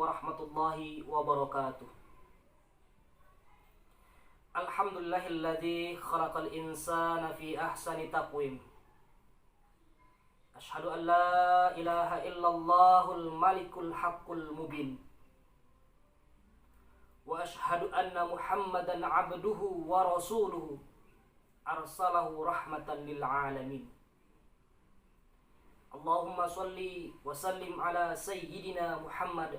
warahmatullahi wabarakatuh. Alhamdulillahilladzi khalaqal insana fi ahsani taqwim. Asyhadu an la ilaha illallahul malikul haqqul mubin. Wa asyhadu anna Muhammadan abduhu wa rasuluhu arsalahu rahmatan lil alamin. Allahumma salli wa sallim ala sayyidina Muhammad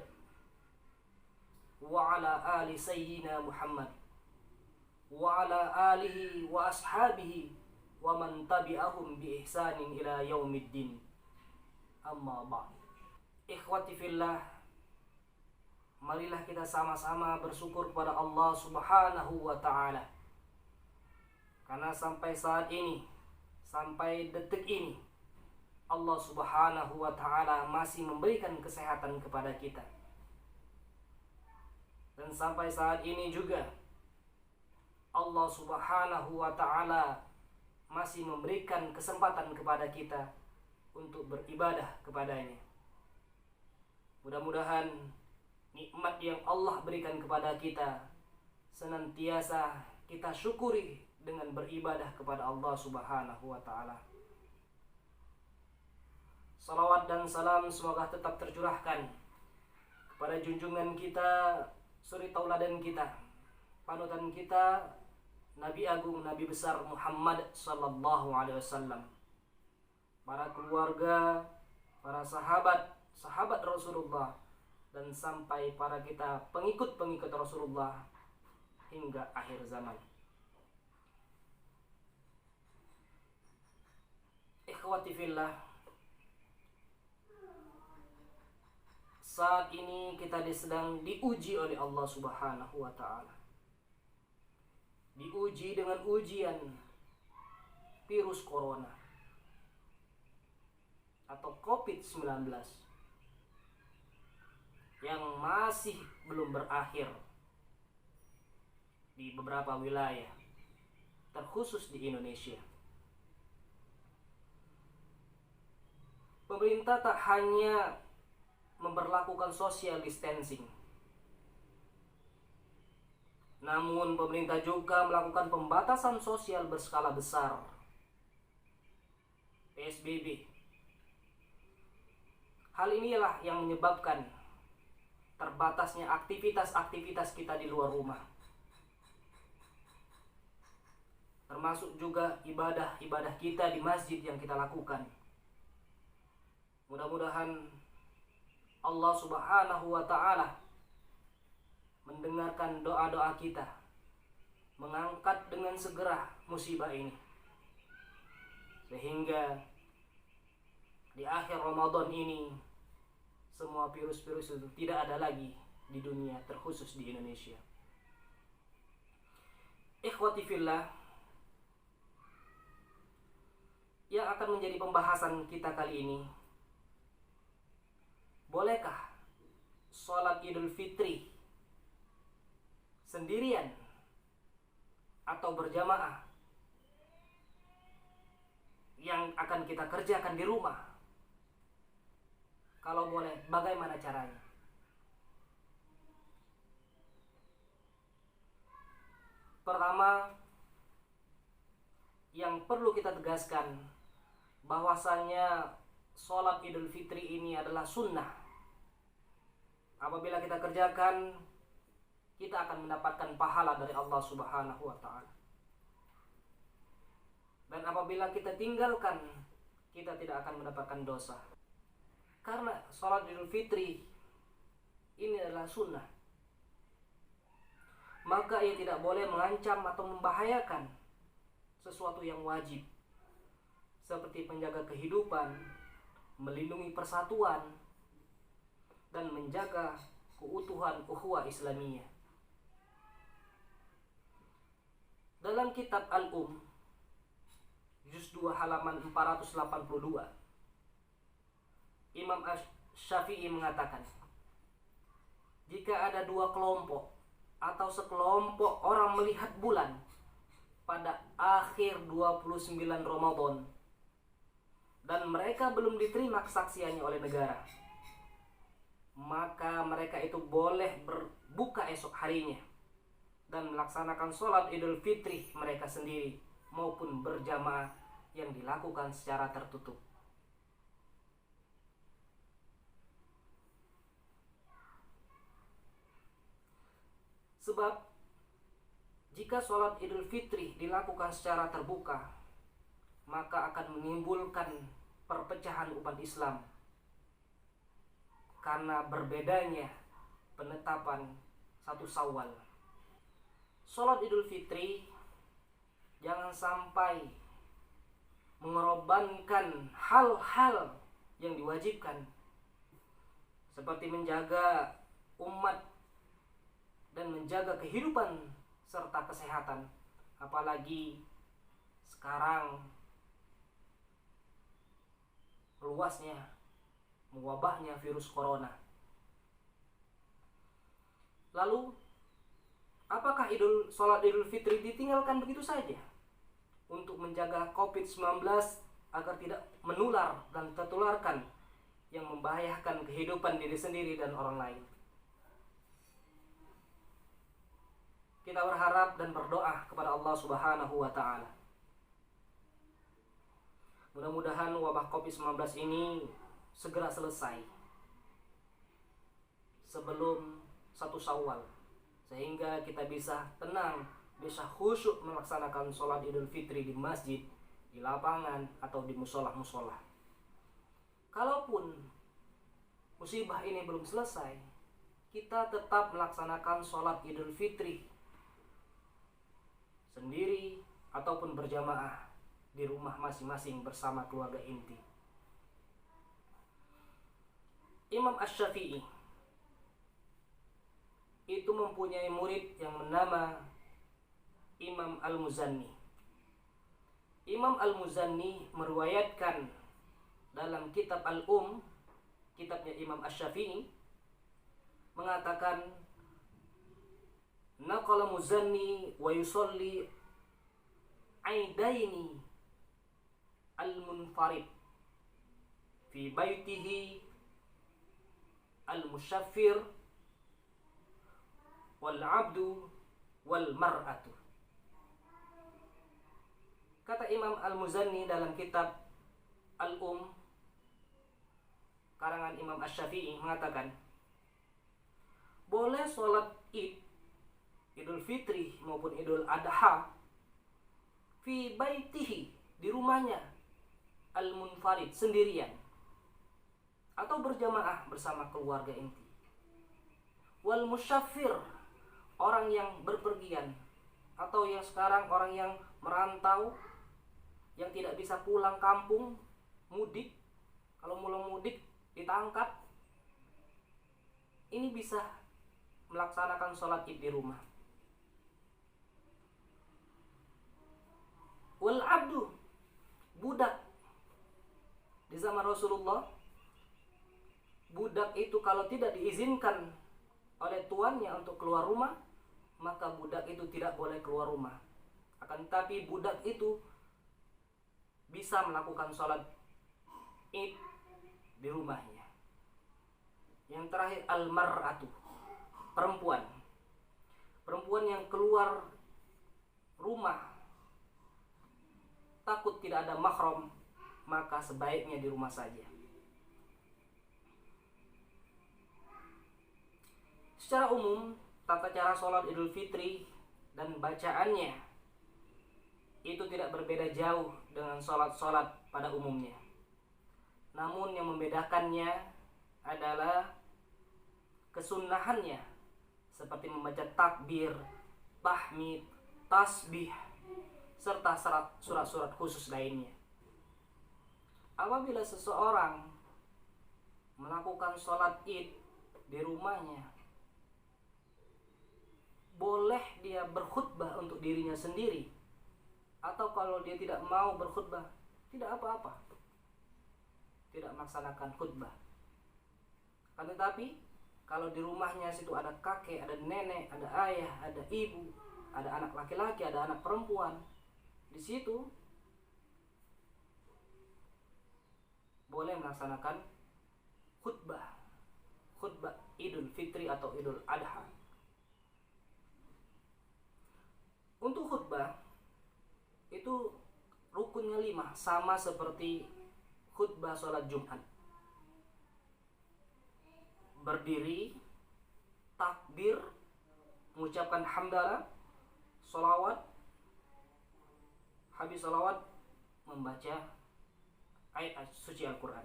wa ala ali sayyidina Muhammad wa ala alihi wa ashabihi wa man tabi'ahum bi ihsanin ila yaumiddin. Amma ba'd. Ikhwati fillah, marilah kita sama-sama bersyukur kepada Allah Subhanahu wa taala. Karena sampai saat ini, sampai detik ini, Allah Subhanahu wa taala masih memberikan kesehatan kepada kita. Dan sampai saat ini juga Allah Subhanahu wa taala masih memberikan kesempatan kepada kita untuk beribadah kepadanya. Mudah-mudahan nikmat yang Allah berikan kepada kita senantiasa kita syukuri dengan beribadah kepada Allah Subhanahu wa taala. Salawat dan salam semoga tetap tercurahkan kepada junjungan kita, suri tauladan kita, panutan kita, Nabi Agung, Nabi besar Muhammad sallallahu alaihi wasallam, para keluarga, para sahabat Rasulullah, dan sampai para kita pengikut Rasulullah hingga akhir zaman. Ikhwati fillah, saat ini kita sedang diuji oleh Allah Subhanahu wa taala. Diuji dengan ujian virus corona atau COVID-19 yang masih belum berakhir di beberapa wilayah, terkhusus di Indonesia. Pemerintah tak hanya memberlakukan social distancing, namun pemerintah juga melakukan pembatasan sosial berskala besar, PSBB. Hal inilah yang menyebabkan terbatasnya aktivitas-aktivitas kita di luar rumah, termasuk juga ibadah-ibadah kita di masjid yang kita lakukan. Mudah-mudahan Allah Subhanahu wa taala mendengarkan doa-doa kita, mengangkat dengan segera musibah ini, sehingga di akhir Ramadan ini semua virus-virus itu tidak ada lagi di dunia, terkhusus di Indonesia. Ikhwati fillah, yang akan menjadi pembahasan kita kali ini, bolehkah sholat Idul Fitri sendirian atau berjamaah yang akan kita kerjakan di rumah? Kalau boleh, bagaimana caranya? Pertama, yang perlu kita tegaskan bahwasanya sholat Idul Fitri ini adalah sunnah. Apabila kita kerjakan, kita akan mendapatkan pahala dari Allah Subhanahu wa taala. Dan apabila kita tinggalkan, kita tidak akan mendapatkan dosa. Karena sholat Idul Fitri ini adalah sunnah, maka ia tidak boleh mengancam atau membahayakan sesuatu yang wajib, seperti menjaga kehidupan, melindungi persatuan, dan menjaga keutuhan ukhuwah Islamiyah. Dalam kitab juz 2 halaman 482, Imam Syafi'i mengatakan, jika ada dua kelompok atau sekelompok orang melihat bulan pada akhir 29 Ramadan dan mereka belum diterima kesaksiannya oleh negara, maka mereka itu boleh berbuka esok harinya dan melaksanakan sholat Idul Fitri mereka sendiri maupun berjamaah yang dilakukan secara tertutup. Sebab jika sholat Idul Fitri dilakukan secara terbuka, maka akan menimbulkan perpecahan umat Islam karena berbedanya penetapan 1 Syawal. Sholat Idul Fitri jangan sampai mengorbankan hal-hal yang diwajibkan, seperti menjaga umat dan menjaga kehidupan serta kesehatan, apalagi sekarang luasnya mewabahnya virus corona. Lalu apakah sholat Idul Fitri ditinggalkan begitu saja untuk menjaga COVID-19 agar tidak menular dan tertularkan yang membahayakan kehidupan diri sendiri dan orang lain? Kita berharap dan berdoa kepada Allah Subhanahu wa Ta'ala. Mudah-mudahan wabah COVID-19 ini segera selesai sebelum 1 Syawal, sehingga kita bisa tenang, bisa khusyuk melaksanakan sholat Idul Fitri di masjid, di lapangan, atau di musola-musola. Kalaupun musibah ini belum selesai, kita tetap melaksanakan sholat Idul Fitri sendiri ataupun berjamaah di rumah masing-masing bersama keluarga inti. Imam Asy-Syafi'i itu mempunyai murid yang bernama Imam Al-Muzanni. Imam Al-Muzanni meriwayatkan dalam kitab Al-Um, kitabnya Imam Asy-Syafi'i, mengatakan, naqala Muzanni wa yusalli aidaini al-munfarid fi baitihi al-musyaffir wal abdu wal mar'atu. Kata Imam Al-Muzanni dalam kitab Al-Um karangan Imam Asy-Syafi'i mengatakan, boleh sholat Idul Fitri maupun Idul Adha fi baitihi, di rumahnya, al-munfarid, sendirian, atau berjamaah bersama keluarga inti, wal musyaffir, orang yang berpergian, atau yang sekarang orang yang merantau, yang tidak bisa pulang kampung, mudik. Kalau mulai mudik ditangkap, ini bisa melaksanakan sholat Id di rumah. Wal abdu, budak. Di zaman Rasulullah, budak itu kalau tidak diizinkan oleh tuannya untuk keluar rumah, maka budak itu tidak boleh keluar rumah. Akan tetapi budak itu bisa melakukan sholat Id di rumahnya. Yang terakhir, al-mar'atu, perempuan. Perempuan yang keluar rumah takut tidak ada mahram, maka sebaiknya di rumah saja. Secara umum, tata cara sholat Idul Fitri dan bacaannya itu tidak berbeda jauh dengan sholat-sholat pada umumnya. Namun yang membedakannya adalah kesunnahannya, seperti membaca takbir, tahmid, tasbih, serta surat-surat khusus lainnya. Apabila seseorang melakukan sholat Id di rumahnya, boleh dia berkhutbah untuk dirinya sendiri, atau kalau dia tidak mau berkhutbah, tidak apa-apa, tidak melaksanakan khutbah. Kan tetapi kalau di rumahnya situ ada kakek, ada nenek, ada ayah, ada ibu, ada anak laki-laki, ada anak perempuan, di situ boleh melaksanakan khutbah khutbah Idul Fitri atau Idul Adha. Untuk khutbah itu rukunnya 5, sama seperti khutbah sholat Jumat. Berdiri, takbir, mengucapkan hamdalah, sholawat, habis sholawat membaca ayat suci Al-Quran.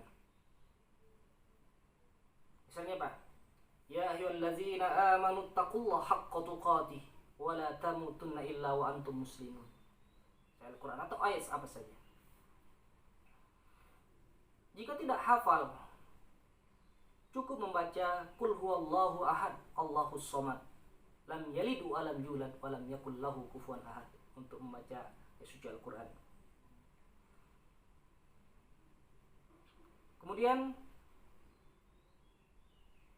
Misalnya Pak, ya ayyuhallazina amanu taqullaha haqqa tuqatih wa la tamutunna illa wa antum muslimun. Al-Quran atau ayat apa saja. Jika tidak hafal, cukup membaca Qul huwallahu ahad, Allahus somad, lam yalid wa lam yulad wa lam yakul lahu kufuwan ahad, untuk membaca suci Al-Quran. Kemudian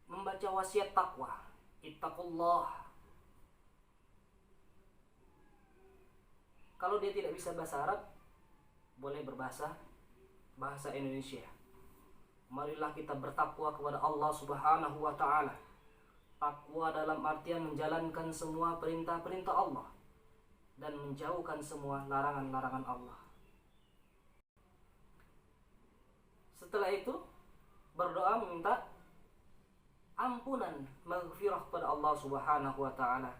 membaca wasiat takwa, ittaqullah. Kalau dia tidak bisa bahasa Arab, boleh bahasa Indonesia. Marilah kita bertakwa kepada Allah Subhanahu wa taala. Takwa dalam artian menjalankan semua perintah-perintah Allah dan menjauhkan semua larangan-larangan Allah. Setelah itu berdoa meminta ampunan, maghfirah kepada Allah Subhanahu wa taala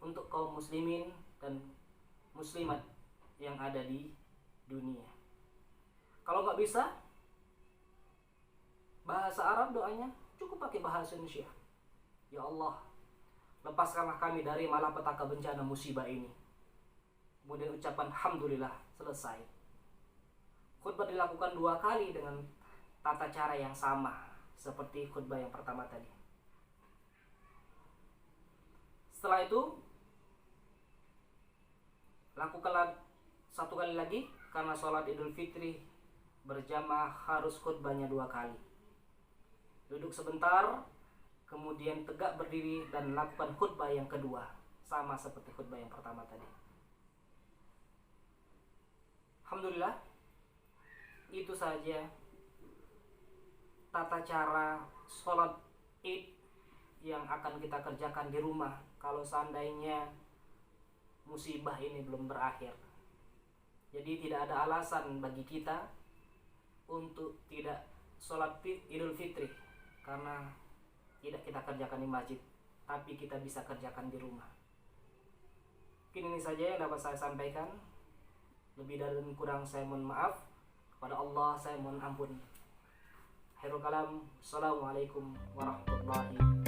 untuk kaum muslimin dan muslimat yang ada di dunia. Kalau nggak bisa bahasa Arab, doanya cukup pakai bahasa Indonesia. Ya Allah, lepaskanlah kami dari malapetaka bencana musibah ini. Kemudian ucapan alhamdulillah, selesai. Khutbah dilakukan 2 kali dengan tata cara yang sama seperti khutbah yang pertama tadi. Setelah itu lakukanlah 1 kali lagi, karena sholat Idul Fitri berjamaah harus khutbahnya 2 kali. Duduk sebentar, kemudian tegak berdiri dan lakukan khutbah yang kedua, sama seperti khutbah yang pertama tadi. Alhamdulillah, itu saja tata cara sholat Id yang akan kita kerjakan di rumah kalau seandainya musibah ini belum berakhir. Jadi tidak ada alasan bagi kita untuk tidak sholat Idul Fitri karena tidak kita kerjakan di masjid, tapi kita bisa kerjakan di rumah. Mungkin ini saja yang dapat saya sampaikan. Lebih dan kurang saya mohon maaf. Kepada Allah saya mohon ampun. Khairul kalam. Assalamualaikum warahmatullahi wabarakatuh.